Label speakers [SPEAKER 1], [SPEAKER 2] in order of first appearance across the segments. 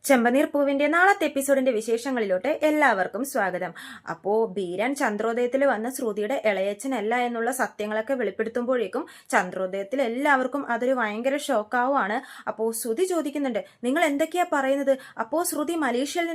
[SPEAKER 1] ചെമ്പനീർ പൂവിന്റെ നാളത്തെ എപ്പിസോഡിന്റെ വിശേഷങ്ങളിലോട്ട് എല്ലാവർക്കും സ്വാഗതം. അപ്പോ ബീരാൻ ചന്ദ്രോദയത്തിൽ വന്ന ശ്രുതിയുടെ ഇളയച്ചനല്ല എന്നുള്ള സത്യങ്ങളൊക്കെ വെളിപ്പെടുത്തുമ്പോഴേക്കും ചന്ദ്രോദയത്തിൽ എല്ലാവർക്കും അതൊരു ഭയങ്കര ഷോക്കാവുകയാണ്. അപ്പോ ശ്രുതി ചോദിക്കുന്നുണ്ട്, നിങ്ങൾ എന്തൊക്കെയാ പറയുന്നത്? അപ്പോ ശ്രുതി മലേഷ്യയിൽ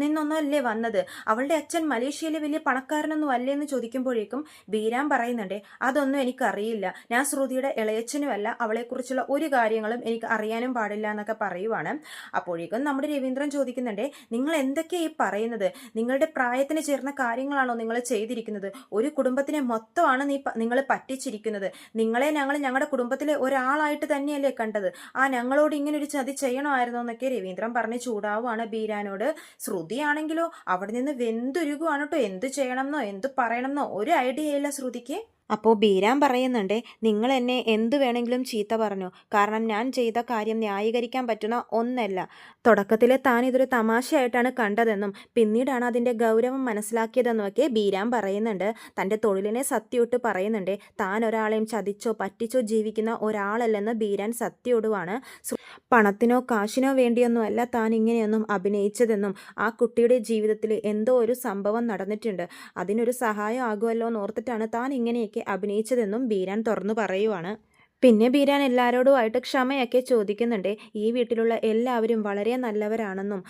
[SPEAKER 1] നിന്നൊന്നല്ലേ വന്നത്? അവളുടെ അച്ഛൻ മലേഷ്യയിലെ വലിയ പണക്കാരനൊന്നും അല്ലേ എന്ന് ചോദിക്കുമ്പോഴേക്കും ബീരാൻ പറയുന്നുണ്ട്, അതൊന്നും എനിക്കറിയില്ല. ഞാൻ ശ്രുതിയുടെ ഇളയച്ചനുമല്ല, അവളെക്കുറിച്ചുള്ള ഒരു കാര്യങ്ങളും എനിക്ക് അറിയാനും പാടില്ല എന്നൊക്കെ പറയുവാണ്. അപ്പോഴേക്കും നമ്മുടെ രവീന്ദ്രൻ ചോദിക്കുന്നുണ്ട്, നിങ്ങൾ എന്തൊക്കെയാ ഈ പറയുന്നത്? നിങ്ങളുടെ പ്രായത്തിന് ചേർന്ന കാര്യങ്ങളാണോ നിങ്ങൾ ചെയ്തിരിക്കുന്നത്? ഒരു കുടുംബത്തിനെ മൊത്തമാണ് നിങ്ങൾ പറ്റിച്ചിരിക്കുന്നത്. നിങ്ങളെ ഞങ്ങളുടെ കുടുംബത്തിലെ ഒരാളായിട്ട് തന്നെയല്ലേ കണ്ടത്? ഞങ്ങളോട് ഇങ്ങനെ ഒരു ചതി ചെയ്യണമായിരുന്നോ എന്നൊക്കെ രവീന്ദ്രൻ പറഞ്ഞ് ചൂടാവുകയാണ് ബീരാനോട്. ശ്രുതിയാണെങ്കിലോ അവിടെ നിന്ന് വെന്തുരുകുവാണ് കേട്ടോ. എന്ത് ചെയ്യണമെന്നോ എന്ത് പറയണമെന്നോ ഒരു ഐഡിയ ഇല്ല ശ്രുതിക്ക്. അപ്പോൾ ബീരാൻ പറയുന്നുണ്ട്, നിങ്ങൾ എന്നെ എന്തു വേണമെങ്കിലും ചീത്ത പറഞ്ഞു, കാരണം ഞാൻ ചെയ്ത കാര്യം ന്യായീകരിക്കാൻ പറ്റുന്ന ഒന്നല്ല. തുടക്കത്തിൽ താൻ ഇതൊരു തമാശയായിട്ടാണ് കണ്ടതെന്നും പിന്നീടാണ് അതിൻ്റെ ഗൗരവം മനസ്സിലാക്കിയതെന്നുമൊക്കെ ബീരാൻ പറയുന്നുണ്ട്. തൻ്റെ തൊഴിലിനെ സത്യമിട്ട് പറയുന്നുണ്ട്. താൻ ഒരാളെയും ചതിച്ചോ പറ്റിച്ചോ ജീവിക്കുന്ന ഒരാളല്ലെന്ന് ബീരാൻ സത്യമിടുവാണ്. പണത്തിനോ കാശിനോ വേണ്ടിയൊന്നുമല്ല താൻ ഇങ്ങനെയൊന്നും അഭിനയിച്ചതെന്നും ആ കുട്ടിയുടെ ജീവിതത്തിൽ എന്തോ ഒരു സംഭവം നടന്നിട്ടുണ്ട്, അതിനൊരു സഹായം ആകുമല്ലോ എന്നോർത്തിട്ടാണ് താൻ ഇങ്ങനെയൊക്കെ അഭിനയിച്ചതെന്നും ബീരാൻ തുറന്നു പറയുവാണ്. പിന്നെ ബീരാൻ എല്ലാവരോടുമായിട്ട് ക്ഷമയൊക്കെ ചോദിക്കുന്നുണ്ട്. ഈ വീട്ടിലുള്ള എല്ലാവരും വളരെ നല്ലവരാണെന്നും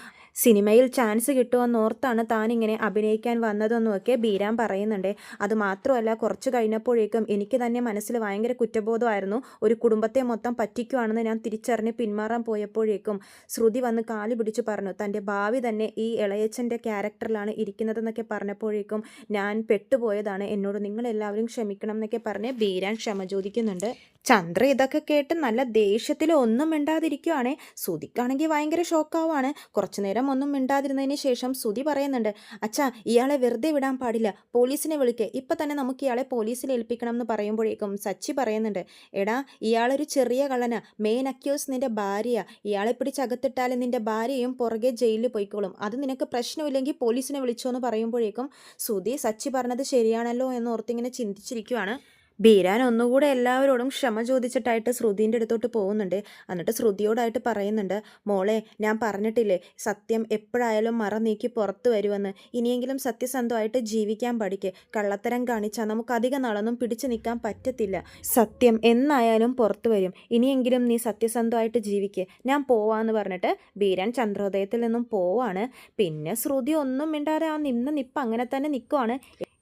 [SPEAKER 1] സിനിമയിൽ ചാൻസ് കിട്ടുമെന്നോർത്താണ് താൻ ഇങ്ങനെ അഭിനയിക്കാൻ വന്നതെന്നുമൊക്കെ ബീരാൻ പറയുന്നുണ്ട്. അതുമാത്രമല്ല, കുറച്ച് കഴിഞ്ഞപ്പോഴേക്കും എനിക്ക് തന്നെ മനസ്സിൽ ഭയങ്കര കുറ്റബോധമായിരുന്നു. ഒരു കുടുംബത്തെ മൊത്തം പറ്റിക്കുവാണെന്ന് ഞാൻ തിരിച്ചറിഞ്ഞ് പിന്മാറാൻ പോയപ്പോഴേക്കും ശ്രുതി വന്ന് കാല് പിടിച്ച് പറഞ്ഞു, തൻ്റെ ഭാവി തന്നെ ഈ ഇളയച്ചൻ്റെ ക്യാരക്ടറിലാണ് ഇരിക്കുന്നതെന്നൊക്കെ പറഞ്ഞപ്പോഴേക്കും ഞാൻ പെട്ടുപോയതാണ്, എന്നോട് നിങ്ങളെല്ലാവരും ക്ഷമിക്കണം എന്നൊക്കെ പറഞ്ഞ് ബീരാൻ ക്ഷമ ചോദിക്കുന്നുണ്ട്. ചന്ദ്ര ഇതൊക്കെ കേട്ട് നല്ല ദേഷ്യത്തിൽ ഒന്നും മിണ്ടാതിരിക്കുവാണേ. ശ്രുതിക്കാണെങ്കിൽ ഭയങ്കര ഷോക്കാവാണ്. കുറച്ചു നേരം ഒന്നും മിണ്ടാതിരുന്നതിന് ശേഷം ശ്രുതി പറയുന്നുണ്ട്, അച്ഛാ ഇയാളെ വെറുതെ വിടാൻ പാടില്ല, പോലീസിനെ വിളിക്കുക, ഇപ്പം തന്നെ നമുക്ക് ഇയാളെ പോലീസിൽ ഏൽപ്പിക്കണം എന്ന് പറയുമ്പോഴേക്കും സച്ചി പറയുന്നുണ്ട്, എടാ ഇയാളൊരു ചെറിയ കള്ളനാ, മെയിൻ അക്യൂസ് നിന്റെ ഭാര്യയാ, ഇയാളെ പിടിച്ചകത്തിട്ടാലും നിന്റെ ഭാര്യയും പുറകെ ജയിലിൽ പോയിക്കോളും, അത് നിനക്ക് പ്രശ്നമില്ലെങ്കിൽ പോലീസിനെ വിളിച്ചോ എന്ന് പറയുമ്പോഴേക്കും ശ്രുതി സച്ചി പറഞ്ഞത് ശരിയാണല്ലോ എന്ന് ഓർത്തിങ്ങനെ ചിന്തിച്ചിരിക്കുവാണ്. ബീരാൻ ഒന്നുകൂടെ എല്ലാവരോടും ക്ഷമ ചോദിച്ചിട്ടായിട്ട് ശ്രുതിൻ്റെ അടുത്തോട്ട് പോകുന്നുണ്ട്. എന്നിട്ട് ശ്രുതിയോടായിട്ട് പറയുന്നുണ്ട്, മോളെ ഞാൻ പറഞ്ഞിട്ടില്ലേ സത്യം എപ്പോഴായാലും മറ നീക്കി പുറത്തു വരുമെന്ന്, ഇനിയെങ്കിലും സത്യസന്ധമായിട്ട് ജീവിക്കാൻ പഠിക്ക്. കള്ളത്തരം കാണിച്ചാൽ നമുക്ക് അധിക നാളൊന്നും പിടിച്ചു നിൽക്കാൻ പറ്റത്തില്ല. സത്യം എന്നായാലും പുറത്തു വരും. ഇനിയെങ്കിലും നീ സത്യസന്ധമായിട്ട് ജീവിക്ക്, ഞാൻ പോവാന്ന് പറഞ്ഞിട്ട് ബീരാൻ ചന്ദ്രോദയത്തിൽ നിന്നും പോവാണ്. പിന്നെ ശ്രുതി ഒന്നും മിണ്ടാതെ നിന്ന നിപ്പ് അങ്ങനെ തന്നെ നിൽക്കുവാണ്.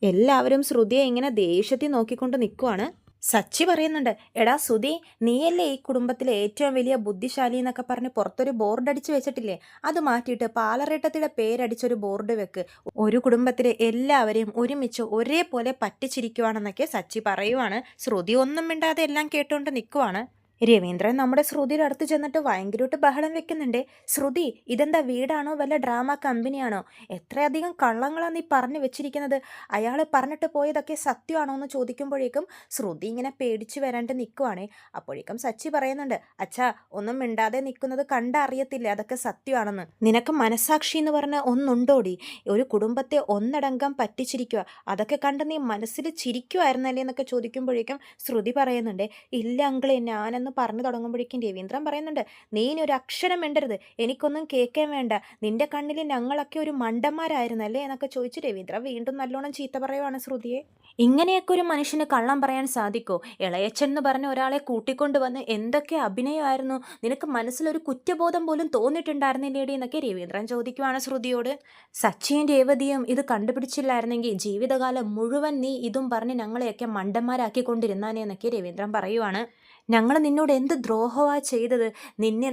[SPEAKER 1] എല്ലാവരും ശ്രുതിയെ ഇങ്ങനെ ദേഷ്യത്തിൽ നോക്കിക്കൊണ്ട് നിൽക്കുവാണ്. സച്ചി പറയുന്നുണ്ട്, എടാ ശ്രുതി, നീയല്ലേ ഈ കുടുംബത്തിലെ ഏറ്റവും വലിയ ബുദ്ധിശാലി എന്നൊക്കെ പറഞ്ഞ് പുറത്തൊരു ബോർഡ് അടിച്ചു വെച്ചിട്ടില്ലേ? അത് മാറ്റിയിട്ട് പാലറേട്ടത്തിയുടെ പേരടിച്ചൊരു ബോർഡ് വെക്ക്. ഒരു കുടുംബത്തിലെ എല്ലാവരെയും ഒരുമിച്ച് ഒരേപോലെ പറ്റിച്ചിരിക്കുവാണെന്നൊക്കെ സച്ചി പറയുവാണ്. ശ്രുതി ഒന്നും മിണ്ടാതെ എല്ലാം കേട്ടുകൊണ്ട് നിൽക്കുവാണ്. രവീന്ദ്രൻ നമ്മുടെ ശ്രുതിയുടെ അടുത്ത് ചെന്നിട്ട് ഭയങ്കരമായിട്ട് ബഹളം വെക്കുന്നുണ്ട്. ശ്രുതി, ഇതെന്താ വീടാണോ വല്ല ഡ്രാമ കമ്പനിയാണോ? എത്രയധികം കള്ളങ്ങളാണ് നീ പറഞ്ഞു വെച്ചിരിക്കുന്നത്? അയാൾ പറഞ്ഞിട്ട് പോയതൊക്കെ സത്യമാണോ എന്ന് ചോദിക്കുമ്പോഴേക്കും ശ്രുതി ഇങ്ങനെ പേടിച്ച് വരാണ്ട് നിൽക്കുവാണേ. അപ്പോഴേക്കും സച്ചി പറയുന്നുണ്ട്, അച്ഛാ ഒന്നും മിണ്ടാതെ നിൽക്കുന്നത് കണ്ടറിയത്തില്ലേ അതൊക്കെ സത്യമാണെന്ന്? നിനക്ക് മനസാക്ഷി എന്ന് പറഞ്ഞ ഒന്നുണ്ടോടി? ഒരു കുടുംബത്തെ ഒന്നടങ്കം പറ്റിച്ചിരിക്കുക, അതൊക്കെ കണ്ട് നീ മനസ്സിൽ ചിരിക്കുമായിരുന്നല്ലേ എന്നൊക്കെ ചോദിക്കുമ്പോഴേക്കും ശ്രുതി പറയുന്നുണ്ട്, ഇല്ല അങ്കിളെ, ഞാനെന്ന് പറഞ്ഞു തുടങ്ങുമ്പോഴേക്കും രവീന്ദ്രൻ പറയുന്നുണ്ട്, നീ ഇനി ഒരു അക്ഷരം മിണ്ടരുത്, എനിക്കൊന്നും കേൾക്കാൻ വേണ്ട, നിന്റെ കണ്ണിൽ ഞങ്ങളൊക്കെ ഒരു മണ്ടന്മാരായിരുന്നല്ലേ എന്നൊക്കെ ചോദിച്ച് രവീന്ദ്രൻ വീണ്ടും നല്ലോണം ചീത്ത പറയുവാണ് ശ്രുതിയെ. ഇങ്ങനെയൊക്കെ ഒരു മനുഷ്യന് കള്ളം പറയാൻ സാധിക്കോ? ഇളയച്ചൻ എന്ന് പറഞ്ഞ ഒരാളെ കൂട്ടിക്കൊണ്ടുവന്ന് എന്തൊക്കെ അഭിനയമായിരുന്നു, നിനക്ക് മനസ്സിലൊരു കുറ്റബോധം പോലും തോന്നിയിട്ടുണ്ടായിരുന്നില്ലേടി എന്നൊക്കെ രവീന്ദ്രൻ ചോദിക്കുവാണ് ശ്രുതിയോട്. സച്ചിയും രേവതിയും ഇത് കണ്ടുപിടിച്ചില്ലായിരുന്നെങ്കിൽ ജീവിതകാലം മുഴുവൻ നീ ഇതും പറഞ്ഞ് ഞങ്ങളെയൊക്കെ മണ്ടന്മാരാക്കിക്കൊണ്ടിരുന്നാനേ എന്നൊക്കെ രവീന്ദ്രൻ പറയുവാണ്. ഞങ്ങൾ നിന്നോട് എന്ത് ദ്രോഹമാണ് ചെയ്തത്?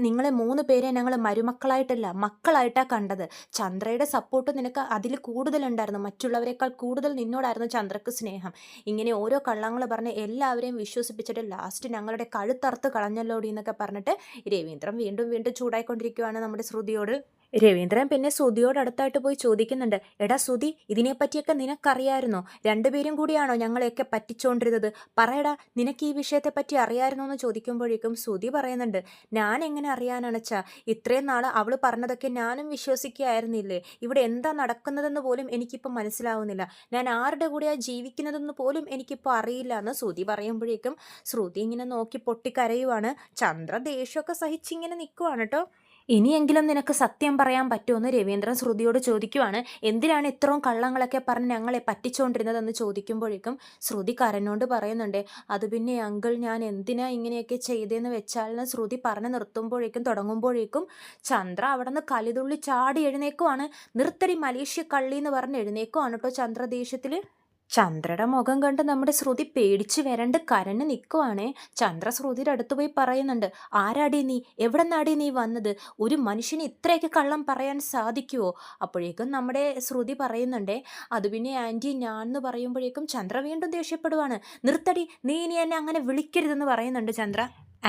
[SPEAKER 1] നിങ്ങളെ 3 പേരെ ഞങ്ങൾ മരുമക്കളായിട്ടല്ല മക്കളായിട്ടാണ് കണ്ടത്. ചന്ദ്രയുടെ സപ്പോർട്ട് നിനക്ക് അതിൽ കൂടുതലുണ്ടായിരുന്നു, മറ്റുള്ളവരെക്കാൾ കൂടുതൽ നിന്നോടായിരുന്നു ചന്ദ്രക്ക് സ്നേഹം. ഇങ്ങനെ ഓരോ കള്ളങ്ങൾ പറഞ്ഞ് എല്ലാവരെയും വിശ്വസിപ്പിച്ചിട്ട് ലാസ്റ്റ് ഞങ്ങളുടെ കഴുത്തറുത്ത് കളഞ്ഞല്ലോടി എന്നൊക്കെ പറഞ്ഞിട്ട് രവീന്ദ്രൻ വീണ്ടും വീണ്ടും ചൂടായിക്കൊണ്ടിരിക്കുകയാണ് നമ്മുടെ ശ്രുതിയോട്. രവീന്ദ്രൻ പിന്നെ ശ്രുതിയോട് അടുത്തായിട്ട് പോയി ചോദിക്കുന്നുണ്ട്, എടാ ശ്രുതി, ഇതിനെപ്പറ്റിയൊക്കെ നിനക്കറിയായിരുന്നോ? രണ്ടുപേരും കൂടിയാണോ ഞങ്ങളെയൊക്കെ പറ്റിച്ചോണ്ടിരുന്നത്? പറയടാ, നിനക്ക് ഈ വിഷയത്തെപ്പറ്റി അറിയായിരുന്നോ എന്ന് ചോദിക്കുമ്പോഴേക്കും ശ്രുതി പറയുന്നുണ്ട്, ഞാൻ എങ്ങനെ അറിയാനാണെച്ചാ, ഇത്രയും നാൾ അവൾ പറഞ്ഞതൊക്കെ ഞാനും വിശ്വസിക്കുകയായിരുന്നില്ലേ? ഇവിടെ എന്താ നടക്കുന്നതെന്ന് പോലും എനിക്കിപ്പോൾ മനസ്സിലാവുന്നില്ല, ഞാൻ ആരുടെ കൂടെയാണ് ജീവിക്കുന്നതെന്ന് പോലും എനിക്കിപ്പോൾ അറിയില്ല എന്ന് ശ്രുതി പറയുമ്പോഴേക്കും ശ്രുതി ഇങ്ങനെ നോക്കി പൊട്ടിക്കരയുവാണ്. ചന്ദ്ര ദേഷ്യമൊക്കെ സഹിച്ചിങ്ങനെ നിൽക്കുവാണ് കേട്ടോ. ഇനിയെങ്കിലും നിനക്ക് സത്യം പറയാൻ പറ്റുമെന്ന് രവീന്ദ്രൻ ശ്രുതിയോട് ചോദിക്കുവാണ്. എന്തിനാണ് ഇത്രയും കള്ളങ്ങളൊക്കെ പറഞ്ഞ് ഞങ്ങളെ പറ്റിച്ചുകൊണ്ടിരുന്നതെന്ന് ചോദിക്കുമ്പോഴേക്കും ശ്രുതി കരഞ്ഞോണ്ട് പറയുന്നുണ്ട്, അത് പിന്നെ അങ്കിൾ ഞാൻ എന്തിനാ ഇങ്ങനെയൊക്കെ ചെയ്തതെന്ന് വെച്ചാൽ ശ്രുതി പറഞ്ഞു തുടങ്ങുമ്പോഴേക്കും ചന്ദ്ര അവിടെ നിന്ന് കലിതുള്ളി ചാടി എഴുന്നേക്കുവാണ്. നിർത്തടി മലേഷ്യ കള്ളി എന്ന് പറഞ്ഞ് എഴുന്നേക്കുവാണ് കേട്ടോ ചന്ദ്ര ദേഷ്യത്തിൽ. ചന്ദ്രയുടെ മുഖം കണ്ട് നമ്മുടെ ശ്രുതി പേടിച്ച് വരണ്ട് കരഞ്ഞ് നിൽക്കുവാണേ. ചന്ദ്ര ശ്രുതിയുടെ അടുത്ത് പോയി പറയുന്നുണ്ട്, ആരാടി നീ, എവിടെ നിന്നാടി നീ വന്നത്, ഒരു മനുഷ്യന് ഇത്രയൊക്കെ കള്ളം പറയാൻ സാധിക്കുമോ? അപ്പോഴേക്കും നമ്മുടെ ശ്രുതി പറയുന്നുണ്ടേ, അത് പിന്നെ ആൻറ്റി ഞാൻ എന്ന് പറയുമ്പോഴേക്കും ചന്ദ്ര വീണ്ടും ദേഷ്യപ്പെടുവാണ്. നിർത്തടി, നീ ഇനി എന്നെ അങ്ങനെ വിളിക്കരുതെന്ന് പറയുന്നുണ്ട് ചന്ദ്ര.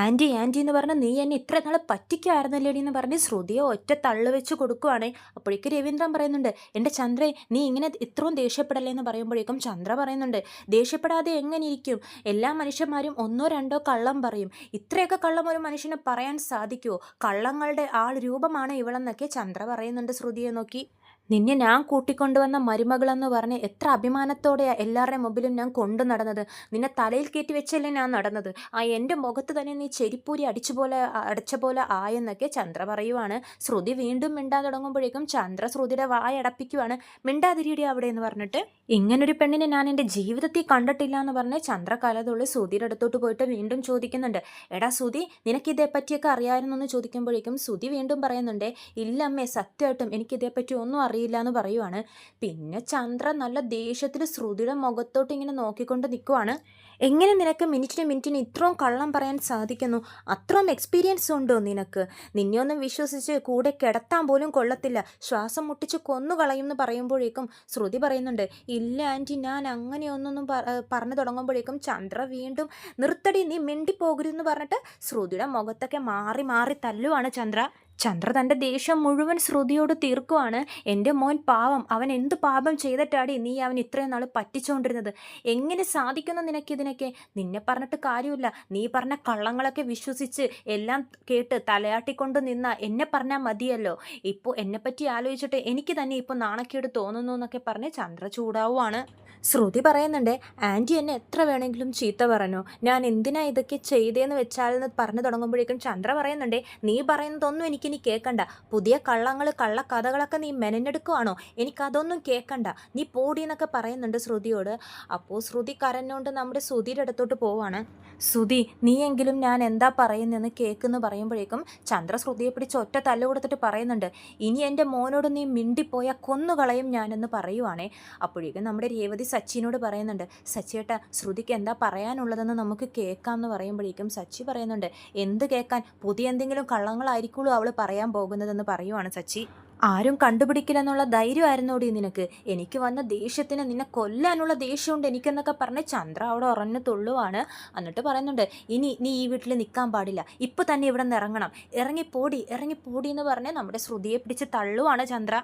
[SPEAKER 1] ആൻറ്റി ആൻറ്റി എന്ന് പറഞ്ഞ് നീ എന്നെ ഇത്ര നാൾ പറ്റിക്കായിരുന്നല്ലേടി എന്ന് പറഞ്ഞ് ശ്രുതിയെ ഒറ്റ തള്ളു വെച്ച് കൊടുക്കുവാണേ. അപ്പോഴേക്ക് രവീന്ദ്രൻ പറയുന്നുണ്ട്, എൻ്റെ ചന്ദ്രേ നീ ഇങ്ങനെ ഇത്രയും ദേഷ്യപ്പെടല്ലേ എന്ന് പറയുമ്പോഴേക്കും ചന്ദ്ര പറയുന്നുണ്ട്, ദേഷ്യപ്പെടാതെ എങ്ങനെ ഇരിക്കും, എല്ലാ മനുഷ്യന്മാരും ഒന്നോ രണ്ടോ കള്ളം പറയും, ഇത്രയൊക്കെ കള്ളം ഒരു മനുഷ്യന് പറയാൻ സാധിക്കുമോ, കള്ളങ്ങളുടെ ആൾ രൂപമാണ് ഇവളെന്നൊക്കെ ചന്ദ്ര പറയുന്നുണ്ട് ശ്രുതിയെ നോക്കി. നിന്നെ ഞാൻ കൂട്ടിക്കൊണ്ടുവന്ന മരുമകളെന്ന് പറഞ്ഞ് എത്ര അഭിമാനത്തോടെയാണ് എല്ലാവരുടെയും മുമ്പിലും ഞാൻ കൊണ്ടു നടന്നത്. നിന്നെ തലയിൽ കയറ്റി വെച്ചല്ലേ ഞാൻ നടന്നത്. എൻ്റെ മുഖത്ത് തന്നെ നീ ചെരിപ്പൂരി അടിച്ച പോലെ ആയെന്നൊക്കെ ചന്ദ്ര പറയുവാണ്. ശ്രുതി വീണ്ടും മിണ്ടാൻ തുടങ്ങുമ്പോഴേക്കും ചന്ദ്ര ശ്രുതിയുടെ വായടപ്പിക്കുവാണ്. മിണ്ടാതിരിയുടെ അവിടെ എന്ന് പറഞ്ഞിട്ട്, ഇങ്ങനൊരു പെണ്ണിനെ ഞാൻ എൻ്റെ ജീവിതത്തിൽ കണ്ടിട്ടില്ല എന്ന് പറഞ്ഞ് ചന്ദ്ര കലതുള്ളി ശ്രുതിയുടെ അടുത്തോട്ട് പോയിട്ട് വീണ്ടും ചോദിക്കുന്നുണ്ട്, എടാ ശ്രുതി നിനക്കിതേ പറ്റിയൊക്കെ അറിയാമായിരുന്നു എന്ന് ചോദിക്കുമ്പോഴേക്കും ശ്രുതി വീണ്ടും പറയുന്നുണ്ട്, ഇല്ല അമ്മേ സത്യമായിട്ടും എനിക്കിതേപ്പറ്റി ഒന്നും അറിയില്ല എന്ന് പറയുവാണ്. പിന്നെ ചന്ദ്ര നല്ല ദേഷ്യത്തിൽ ശ്രുതിയുടെ മുഖത്തോട്ട് ഇങ്ങനെ നോക്കിക്കൊണ്ട് നിൽക്കുവാണ്. എങ്ങനെ നിനക്ക് മിനിറ്റിന് ഇത്രയും കള്ളം പറയാൻ സാധിക്കുന്നു, അത്രയും എക്സ്പീരിയൻസ് ഉണ്ടോ നിനക്ക്, നിന്നെ ഒന്നും വിശ്വസിച്ച് കൂടെ കിടത്താൻ പോലും കൊള്ളത്തില്ല, ശ്വാസം മുട്ടിച്ച് കൊന്നുകളയും എന്ന് പറയുമ്പോഴേക്കും ശ്രുതി പറയുന്നുണ്ട്, ഇല്ല ആൻറ്റി ഞാൻ അങ്ങനെയൊന്നൊന്നും പറഞ്ഞു തുടങ്ങുമ്പോഴേക്കും ചന്ദ്ര വീണ്ടും നിർത്തടി നീ മിണ്ടിപ്പോകരുതെന്ന് പറഞ്ഞിട്ട് ശ്രുതിയുടെ മുഖത്തൊക്കെ മാറി മാറി തല്ലുവാണ് ചന്ദ്ര. ചന്ദ്ര തൻ്റെ ദേഷ്യം മുഴുവൻ ശ്രുതിയോട് തീർക്കുവാണ്. എൻ്റെ മോൻ പാവം, അവൻ എന്ത് പാപം ചെയ്തിട്ടാടി നീ അവൻ ഇത്രയും നാൾ പറ്റിച്ചുകൊണ്ടിരുന്നത്, എങ്ങനെ സാധിക്കുന്നു നിനക്കിതിനൊക്കെ, നിന്നെ പറഞ്ഞിട്ട് കാര്യമില്ല, നീ പറഞ്ഞ കള്ളങ്ങളൊക്കെ വിശ്വസിച്ച് എല്ലാം കേട്ട് തലയാട്ടിക്കൊണ്ട് നിന്ന എന്നെ പറഞ്ഞാൽ മതിയല്ലോ, ഇപ്പോൾ എന്നെപ്പറ്റി ആലോചിച്ചിട്ട് എനിക്ക് തന്നെ ഇപ്പോൾ നാണക്കേട് തോന്നുന്നു എന്നൊക്കെ പറഞ്ഞ് ചന്ദ്ര ചൂടാവുകയാണ്. ശ്രുതി പറയുന്നുണ്ട്, ആൻറ്റി എന്നെ എത്ര വേണമെങ്കിലും ചീത്ത പറഞ്ഞു, ഞാൻ എന്തിനാ ഇതൊക്കെ ചെയ്തേന്ന് വെച്ചാൽ എന്ന് പറഞ്ഞു തുടങ്ങുമ്പോഴേക്കും ചന്ദ്ര പറയുന്നുണ്ട്, നീ പറയുന്നതൊന്നും എനിക്കിനി കേൾക്കണ്ട, പുതിയ കള്ളക്കഥകളൊക്കെ നീ മെനഞ്ഞെടുക്കുവാണോ, എനിക്കതൊന്നും കേൾക്കണ്ട, നീ പോടി എന്നൊക്കെ പറയുന്നുണ്ട് ശ്രുതിയോട്. അപ്പോൾ ശ്രുതി കരഞ്ഞുകൊണ്ട് നമ്മുടെ ശ്രുതിയുടെ അടുത്തോട്ട് പോവാണ്. ശ്രുതി നീയെങ്കിലും ഞാൻ എന്താ പറയുന്നതെന്ന് കേൾക്കുന്നു പറയുമ്പോഴേക്കും ചന്ദ്ര ശ്രുതിയെ പിടിച്ച് ഒറ്റ തല്ല് കൊടുത്തിട്ട് പറയുന്നുണ്ട്, ഇനി എൻ്റെ മോനോട് നീ മിണ്ടിപ്പോയാൽ കൊന്നുകളയും ഞാനെന്ന് പറയുവാണേ. അപ്പോഴേക്കും നമ്മുടെ രേവതി സച്ചിനോട് പറയുന്നുണ്ട്, സച്ചിയേട്ടാ ശ്രുതിക്ക് എന്താ പറയാനുള്ളതെന്ന് നമുക്ക് കേൾക്കാം എന്ന് പറയുമ്പോഴേക്കും സച്ചി പറയുന്നുണ്ട്, എന്ത് കേൾക്കാൻ, പുതിയ എന്തെങ്കിലും കള്ളങ്ങളായിരിക്കുള്ളൂ അവൾ പറയാൻ പോകുന്നതെന്ന് പറയുവാണ് സച്ചി. ആരും കണ്ടുപിടിക്കില്ലെന്നുള്ള ധൈര്യമായിരുന്നോടി നിനക്ക്, എനിക്ക് വന്ന ദേഷ്യത്തിന് നിന്നെ കൊല്ലാനുള്ള ദേഷ്യമുണ്ട് എനിക്കെന്നൊക്കെ പറഞ്ഞ് ചന്ദ്ര അവിടെ ഉറഞ്ഞു തുള്ളുവാണ്. എന്നിട്ട് പറയുന്നുണ്ട്, ഇനി നീ ഈ വീട്ടിൽ നിൽക്കാൻ പാടില്ല, ഇപ്പോൾ തന്നെ ഇവിടെ നിന്ന് ഇറങ്ങണം, ഇറങ്ങിപ്പോടി എന്ന് പറഞ്ഞ് നമ്മുടെ ശ്രുതിയെ പിടിച്ച് തള്ളുവാണ് ചന്ദ്ര.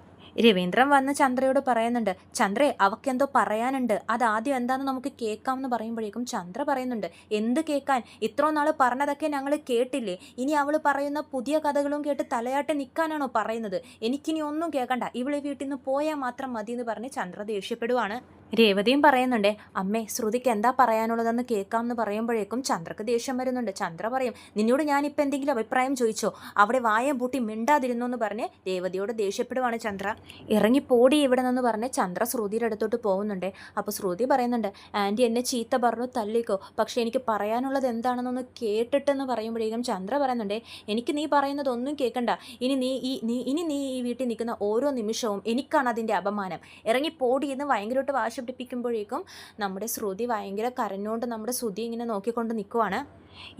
[SPEAKER 1] രവീന്ദ്രൻ വന്ന് ചന്ദ്രയോട് പറയുന്നുണ്ട്, ചന്ദ്രേ അവക്കെന്തോ പറയാനുണ്ട്, അതാദ്യം എന്താണെന്ന് നമുക്ക് കേൾക്കാമെന്ന് പറയുമ്പോഴേക്കും ചന്ദ്ര പറയുന്നുണ്ട്, എന്ത് കേൾക്കാൻ, ഇത്രയും നാൾ പറഞ്ഞതൊക്കെ ഞങ്ങൾ കേട്ടില്ലേ, ഇനി അവൾ പറയുന്ന പുതിയ കഥകളും കേട്ട് തലയാട്ടി നിൽക്കാനാണോ പറയുന്നത്, എനിക്കിനി ഒന്നും കേൾക്കണ്ട, ഇവളെ വീട്ടിൽ നിന്ന് പോയാൽ മാത്രം മതി എന്ന് പറഞ്ഞ് ചന്ദ്ര ദേഷ്യപ്പെടുവാണ്. രേവതിയും പറയുന്നുണ്ട്, അമ്മേ ശ്രുതിക്ക് എന്താ പറയാനുള്ളതെന്ന് കേൾക്കാമെന്ന് പറയുമ്പോഴേക്കും ചന്ദ്രക്ക് ദേഷ്യം വരുന്നുണ്ട്. ചന്ദ്ര പറയും, നിന്നോട് ഞാനിപ്പോൾ എന്തെങ്കിലും അഭിപ്രായം ചോദിച്ചോ, അവിടെ വായം പൂട്ടി മിണ്ടാതിരുന്നു എന്ന് പറഞ്ഞ് രേവതിയോട് ദേഷ്യപ്പെടുവാണ് ചന്ദ്ര. ഇറങ്ങിപ്പോടി ഇവിടെ നിന്ന് പറഞ്ഞ് ചന്ദ്ര ശ്രുതിയുടെ അടുത്തോട്ട് പോകുന്നുണ്ട്. അപ്പോൾ ശ്രുതി പറയുന്നുണ്ട്, ആൻറ്റി എന്നെ ചീത്ത പറഞ്ഞു തല്ലിക്കോ, പക്ഷേ എനിക്ക് പറയാനുള്ളത് എന്താണെന്നൊന്ന് കേട്ടിട്ടെന്ന് പറയുമ്പോഴേക്കും ചന്ദ്ര പറയുന്നുണ്ട്, എനിക്ക് നീ പറയുന്നതൊന്നും കേൾക്കണ്ട, ഇനി നീ ഈ വീട്ടിൽ നിൽക്കുന്ന ഓരോ നിമിഷവും എനിക്കാണ് അതിൻ്റെ അപമാനം, ഇറങ്ങിപ്പോടി എന്ന് ഭയങ്കരമായിട്ട് വാശി പിടിപ്പിക്കുമ്പോഴേക്കും നമ്മുടെ ശ്രുതി ഭയങ്കര കരഞ്ഞുകൊണ്ട് നമ്മുടെ ശ്രുതി ഇങ്ങനെ നോക്കിക്കൊണ്ട് നിൽക്കുവാണ്.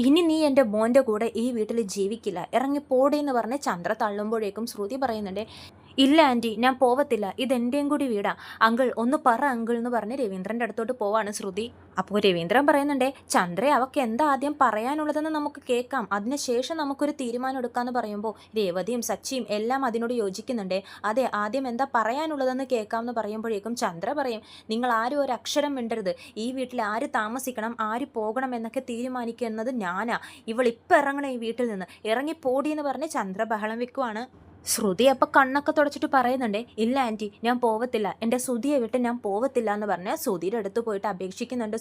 [SPEAKER 1] ഇനി നീ എൻ്റെ മോൻ്റെ കൂടെ ഈ വീട്ടിൽ ജീവിക്കില്ല, ഇറങ്ങിപ്പോടി എന്ന് പറഞ്ഞ് ചന്ദ്ര തള്ളുമ്പോഴേക്കും ശ്രുതി പറയുന്നുണ്ട്, ഇല്ല ആൻറ്റി ഞാൻ പോവത്തില്ല, ഇതെൻ്റെയും കൂടി വീടാ, അങ്കിൾ ഒന്ന് പറ അങ്കിൾ എന്ന് പറഞ്ഞ് രവീന്ദ്രൻ്റെ അടുത്തോട്ട് പോവാണ് ശ്രുതി. അപ്പോൾ രവീന്ദ്രൻ പറയുന്നുണ്ട്, ചന്ദ്രയെ അവൾക്ക് എന്താ ആദ്യം പറയാനുള്ളതെന്ന് നമുക്ക് കേൾക്കാം, അതിനുശേഷം നമുക്കൊരു തീരുമാനം എടുക്കാമെന്ന് പറയുമ്പോൾ രേവതിയും സച്ചിയും എല്ലാം അതിനോട് യോജിക്കുന്നുണ്ട്. അതെ ആദ്യം എന്താ പറയാനുള്ളതെന്ന് കേൾക്കാമെന്ന് പറയുമ്പോഴേക്കും ചന്ദ്ര പറയും, നിങ്ങൾ ആരും ഒരു അക്ഷരം മിണ്ടരുത്, ഈ വീട്ടിൽ ആര് താമസിക്കണം ആര് പോകണം എന്നൊക്കെ തീരുമാനിക്കുന്നത് ഞാനാ, ഇവൾ ഇപ്പം ഇറങ്ങണം ഈ വീട്ടിൽ നിന്ന്, ഇറങ്ങിപ്പോടി എന്ന് പറഞ്ഞ് ചന്ദ്ര ബഹളം വെക്കുവാണ്. ശ്രുതി അപ്പം കണ്ണൊക്കെ തുടച്ചിട്ട് പറയുന്നുണ്ടേ, ഇല്ല ആൻറ്റി ഞാൻ പോവത്തില്ല, എൻ്റെ ശ്രുതിയെ വിട്ട് ഞാൻ പോവത്തില്ല എന്ന് പറഞ്ഞ് ശ്രുതിയുടെ അടുത്ത് പോയിട്ട് അപേക്ഷിക്കുന്നുണ്ട്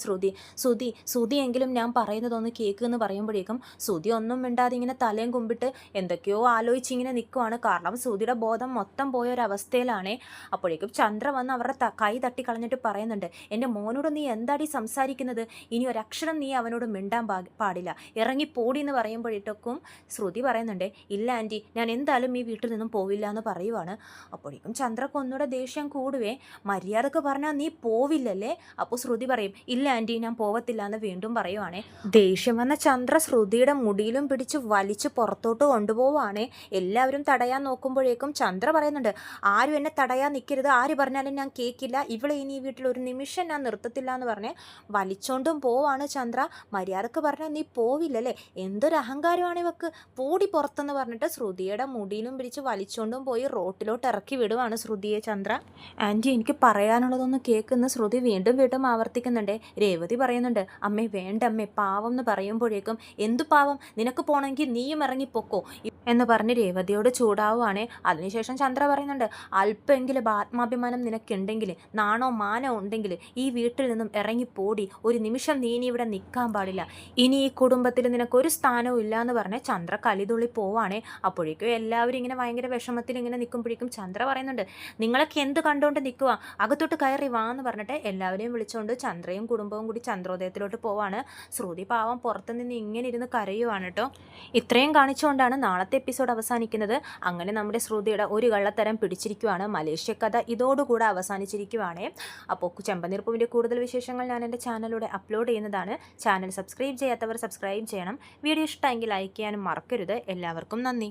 [SPEAKER 1] ശ്രുതിയെങ്കിലും ഞാൻ പറയുന്നതൊന്ന് കേൾക്കുമെന്ന് പറയുമ്പോഴേക്കും ശ്രുതി ഒന്നും മിണ്ടാതെ ഇങ്ങനെ തലയും കുമ്പിട്ട് എന്തൊക്കെയോ ആലോചിച്ചിങ്ങനെ നിൽക്കുവാണ്. കാരണം ശ്രുതിയുടെ ബോധം മൊത്തം പോയ ഒരവസ്ഥയിലാണേ. അപ്പോഴേക്കും ചന്ദ്ര വന്ന് അവരുടെ കൈ തട്ടി കളഞ്ഞിട്ട് പറയുന്നുണ്ട്, എൻ്റെ മോനോട് നീ എന്താടി സംസാരിക്കുന്നത്, ഇനി ഒരക്ഷരം നീ അവനോട് മിണ്ടാൻ പാടില്ല, ഇറങ്ങിപ്പോടി എന്ന് പറയുമ്പോഴേക്കും ശ്രുതി പറയുന്നുണ്ട്, ഇല്ല ആൻറ്റി ഞാൻ എന്തായാലും ഈ വീട്ടിൽ നിന്നും പോവില്ല എന്ന് പറയുവാണ്. അപ്പോഴേക്കും ചന്ദ്രക്ക് ഒന്നുകൂടെ ദേഷ്യം കൂടുവേ. മര്യാദക്ക് പറഞ്ഞാൽ നീ പോവില്ലല്ലേ? അപ്പോൾ ശ്രുതി പറയും, ഇല്ല ആൻറ്റി ഞാൻ പോവത്തില്ല എന്ന് വീണ്ടും പറയുവാണേ. ദേഷ്യം വന്ന ചന്ദ്ര ശ്രുതിയുടെ മുടിയിലും പിടിച്ച് വലിച്ച് പുറത്തോട്ട് കൊണ്ടുപോവാണേ. എല്ലാവരും തടയാൻ നോക്കുമ്പോഴേക്കും ചന്ദ്ര പറയുന്നുണ്ട്, ആരും എന്നെ തടയാൻ നിൽക്കരുത്, ആര് പറഞ്ഞാലും ഞാൻ കേൾക്കില്ല, ഇവളെ ഇനി ഈ വീട്ടിൽ ഒരു നിമിഷം ഞാൻ നിർത്തത്തില്ല എന്ന് പറഞ്ഞ് വലിച്ചോണ്ടും പോവാണ് ചന്ദ്ര. മര്യാദക്ക് പറഞ്ഞാൽ നീ പോവില്ലല്ലേ, എന്തൊരു അഹങ്കാരമാണ് ഇവക്ക്, പൂടി പുറത്തെന്ന് പറഞ്ഞിട്ട് ശ്രുതിയുടെ മുടിയിലും പിടിച്ച് വലിച്ചുകൊണ്ടും പോയി റോട്ടിലോട്ട് ഇറക്കി വിടുവാണ് ശ്രുതിയെ ചന്ദ്ര. ആൻറ്റി എനിക്ക് പറയാനുള്ളതൊന്ന് കേൾക്കുന്ന ശ്രുതി വീണ്ടും ആവർത്തിക്കുന്നുണ്ട്. രേവതി പറയുന്നുണ്ട്, അമ്മേ വേണ്ട അമ്മേ, പാവം എന്ന് പറയുമ്പോഴേക്കും എന്തു പാവം, നിനക്ക് പോണെങ്കിൽ നീയും ഇറങ്ങിപ്പോക്കോ എന്ന് പറഞ്ഞ് രേവതിയോട് ചൂടാവുകയാണേ. അതിനുശേഷം ചന്ദ്ര പറയുന്നുണ്ട്, അല്പമെങ്കിലും ആത്മാഭിമാനം നിനക്കുണ്ടെങ്കിൽ, നാണോ മാനോ ഉണ്ടെങ്കിൽ ഈ വീട്ടിൽ നിന്നും ഇറങ്ങിപ്പോടി, ഒരു നിമിഷം നീ ഇനി ഇവിടെ നിൽക്കാൻ പാടില്ല, ഇനി ഈ കുടുംബത്തിൽ നിനക്കൊരു സ്ഥാനവും ഇല്ല എന്ന് പറഞ്ഞ് ചന്ദ്ര കലിതുള്ളി പോവാണേ. അപ്പോഴേക്കും എല്ലാവരും ഇങ്ങനെ ഭയങ്കര വിഷമത്തിൽ ഇങ്ങനെ നിൽക്കുമ്പോഴേക്കും ചന്ദ്ര പറയുന്നുണ്ട്, നിങ്ങളൊക്കെ എന്ത് കണ്ടുകൊണ്ട് നിൽക്കുക, അകത്തോട്ട് കയറി വാ എന്ന് പറഞ്ഞിട്ട് എല്ലാവരെയും വിളിച്ചുകൊണ്ട് ചന്ദ്രയും കുടുംബവും കൂടി ചന്ദ്രോദയത്തിലോട്ട് പോവാണ്. ശ്രുതി പാവം പുറത്തുനിന്ന് ഇങ്ങനെ ഇരുന്ന് കരയുവാണ് കേട്ടോ. ഇത്രയും കാണിച്ചുകൊണ്ടാണ് നാളത്തെ എപ്പിസോഡ് അവസാനിക്കുന്നത്. അങ്ങനെ നമ്മുടെ ശ്രുതിയുടെ ഒരു കള്ളത്തരം പിടിച്ചിരിക്കുവാണ്. മലേഷ്യ കഥ ഇതോടുകൂടെ അവസാനിച്ചിരിക്കുവാണ്. അപ്പോൾ ചെമ്പനീർപ്പൂവിൻ്റെ കൂടുതൽ വിശേഷങ്ങൾ ഞാൻ എൻ്റെ ചാനലിലൂടെ അപ്ലോഡ് ചെയ്യുന്നതാണ്. ചാനൽ സബ്സ്ക്രൈബ് ചെയ്യാത്തവർ സബ്സ്ക്രൈബ് ചെയ്യണം. വീഡിയോ ഇഷ്ടമെങ്കിൽ ലൈക്ക് ചെയ്യാനും മറക്കരുത്. എല്ലാവർക്കും നന്ദി.